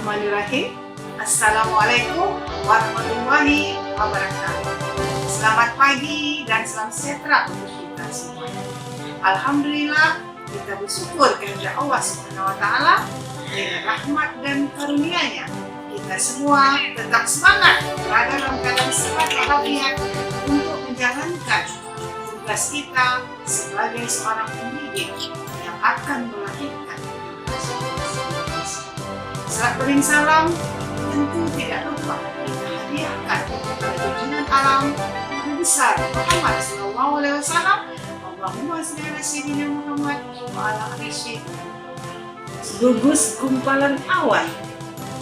Bismillahirrahmanirrahim. Assalamualaikum warahmatullahi wabarakatuh. Selamat pagi dan salam sejahtera untuk kita semuanya. Alhamdulillah, kita bersyukur kepada Allah Subhanahu wa Ta'ala dengan rahmat dan karunia-Nya. Kita semua tetap semangat berada dalam keadaan sehat walafiat untuk menjalankan tugas kita sebagai seorang pendidik yang akan melahirkan salat paling salam tentu tidak lupa kita hadiahkan kepada junjungan alam Nabi besar Muhammad SAW. Allahumma shalli ala sayyidina Muhammad wa ala ali sayyidina. Gugus gumpalan awan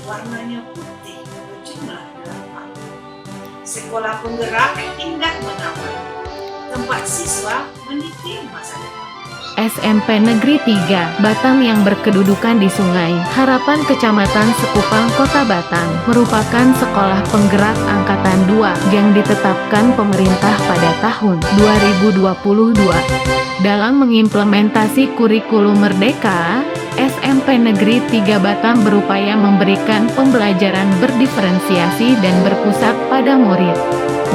warnanya putih berjumlah 8. Sekolah penggerak indah menawan, tempat siswa meniti masa depan. SMP Negeri 3 Batam yang berkedudukan di Sungai Harapan Kecamatan Sekupang Kota Batam merupakan sekolah penggerak angkatan 2 yang ditetapkan pemerintah pada tahun 2022. Dalam mengimplementasi kurikulum Merdeka, SMP Negeri 3 Batam berupaya memberikan pembelajaran berdiferensiasi dan berpusat pada murid.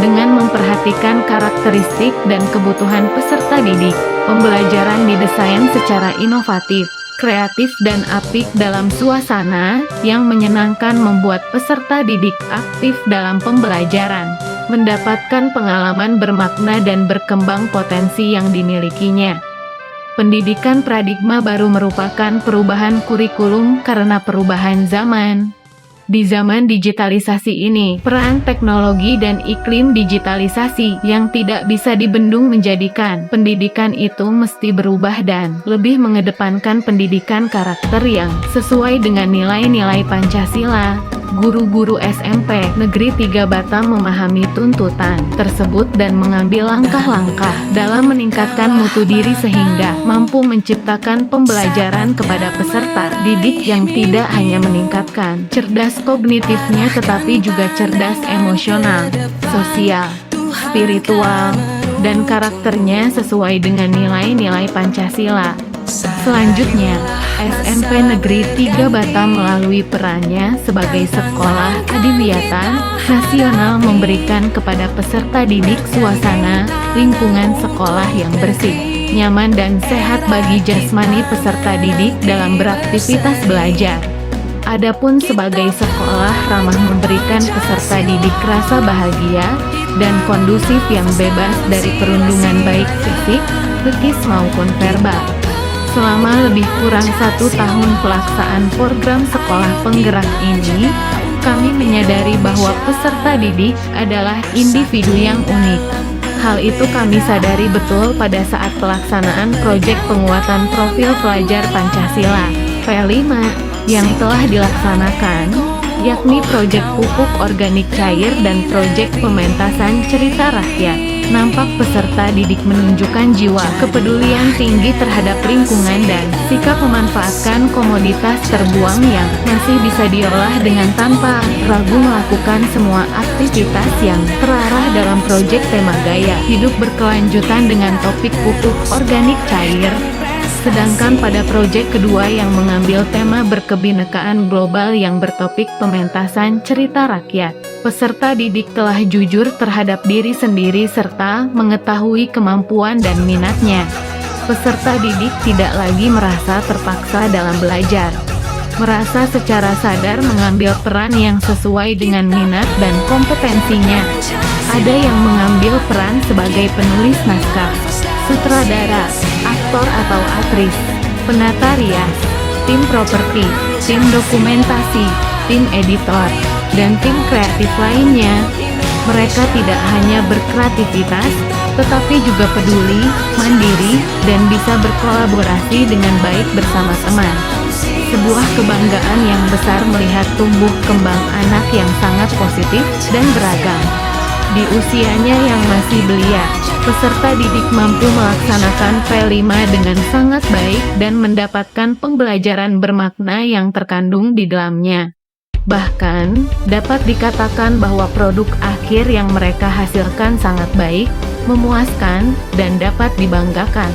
Dengan memperhatikan karakteristik dan kebutuhan peserta didik, pembelajaran didesain secara inovatif, kreatif dan apik dalam suasana yang menyenangkan membuat peserta didik aktif dalam pembelajaran, mendapatkan pengalaman bermakna dan berkembang potensi yang dimilikinya. Pendidikan paradigma baru merupakan perubahan kurikulum karena perubahan zaman. Di zaman digitalisasi ini, peran teknologi dan iklim digitalisasi yang tidak bisa dibendung menjadikan pendidikan itu mesti berubah dan lebih mengedepankan pendidikan karakter yang sesuai dengan nilai-nilai Pancasila. Guru-guru SMP Negeri 3 Batam memahami tuntutan tersebut dan mengambil langkah-langkah dalam meningkatkan mutu diri sehingga mampu menciptakan pembelajaran kepada peserta didik yang tidak hanya meningkatkan cerdas kognitifnya tetapi juga cerdas emosional, sosial, spiritual, dan karakternya sesuai dengan nilai-nilai Pancasila. Selanjutnya, SMP Negeri 3 Batam melalui perannya sebagai sekolah adiwiyata nasional memberikan kepada peserta didik suasana lingkungan sekolah yang bersih, nyaman dan sehat bagi jasmani peserta didik dalam beraktivitas belajar. Adapun sebagai sekolah ramah memberikan peserta didik rasa bahagia dan kondusif yang bebas dari perundungan baik fisik, psikis maupun verbal. Selama lebih kurang 1 tahun pelaksanaan program sekolah penggerak ini, kami menyadari bahwa peserta didik adalah individu yang unik. Hal itu kami sadari betul pada saat pelaksanaan proyek penguatan profil pelajar Pancasila P5 yang telah dilaksanakan, yakni proyek pupuk organik cair dan proyek pementasan cerita rakyat. Nampak peserta didik menunjukkan jiwa kepedulian tinggi terhadap lingkungan dan sikap memanfaatkan komoditas terbuang yang masih bisa diolah dengan tanpa ragu melakukan semua aktivitas yang terarah dalam proyek tema gaya hidup berkelanjutan dengan topik pupuk organik cair. Sedangkan pada proyek kedua yang mengambil tema berkebinekaan global yang bertopik pementasan cerita rakyat, peserta didik telah jujur terhadap diri sendiri serta mengetahui kemampuan dan minatnya. Peserta didik tidak lagi merasa terpaksa dalam belajar, merasa secara sadar mengambil peran yang sesuai dengan minat dan kompetensinya. Ada yang mengambil peran sebagai penulis naskah, sutradara, aktor atau aktris, penata rias, tim properti, tim dokumentasi, tim editor, dan tim kreatif lainnya. Mereka tidak hanya berkreativitas, tetapi juga peduli, mandiri, dan bisa berkolaborasi dengan baik bersama teman. Sebuah kebanggaan yang besar melihat tumbuh kembang anak yang sangat positif dan beragam. Di usianya yang masih belia, peserta didik mampu melaksanakan P5 dengan sangat baik dan mendapatkan pembelajaran bermakna yang terkandung di dalamnya. Bahkan, dapat dikatakan bahwa produk akhir yang mereka hasilkan sangat baik, memuaskan, dan dapat dibanggakan.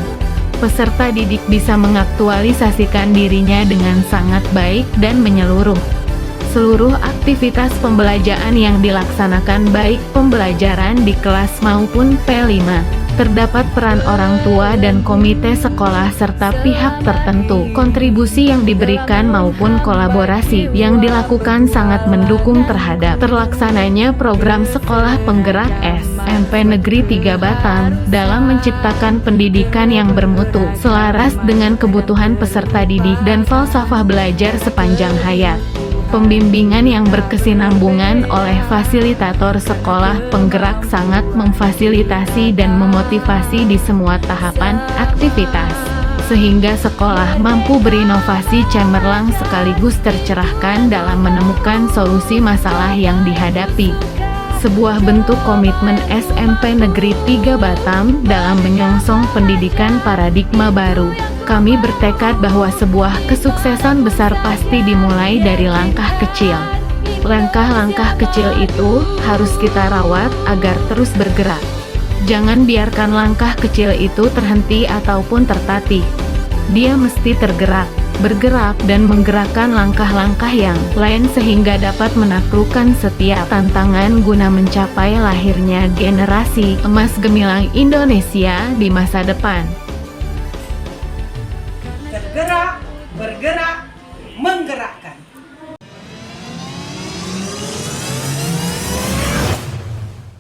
Peserta didik bisa mengaktualisasikan dirinya dengan sangat baik dan menyeluruh. seluruh aktivitas pembelajaran yang dilaksanakan baik pembelajaran di kelas maupun P5. Terdapat peran orang tua dan komite sekolah serta pihak tertentu. Kontribusi yang diberikan maupun kolaborasi yang dilakukan sangat mendukung terhadap terlaksananya program sekolah penggerak SMP Negeri 3 Batam dalam menciptakan pendidikan yang bermutu, selaras dengan kebutuhan peserta didik dan falsafah belajar sepanjang hayat. Pembimbingan yang berkesinambungan oleh fasilitator sekolah penggerak sangat memfasilitasi dan memotivasi di semua tahapan aktivitas, sehingga sekolah mampu berinovasi cemerlang sekaligus tercerahkan dalam menemukan solusi masalah yang dihadapi. Sebuah bentuk komitmen SMP Negeri 3 Batam dalam menyongsong pendidikan paradigma baru. Kami bertekad bahwa sebuah kesuksesan besar pasti dimulai dari langkah kecil. Langkah-langkah kecil itu harus kita rawat agar terus bergerak. Jangan biarkan langkah kecil itu terhenti ataupun tertatih. Dia mesti bergerak dan menggerakkan langkah-langkah yang lain sehingga dapat menaklukkan setiap tantangan guna mencapai lahirnya generasi emas gemilang Indonesia di masa depan. Tergerak, bergerak, menggerakkan.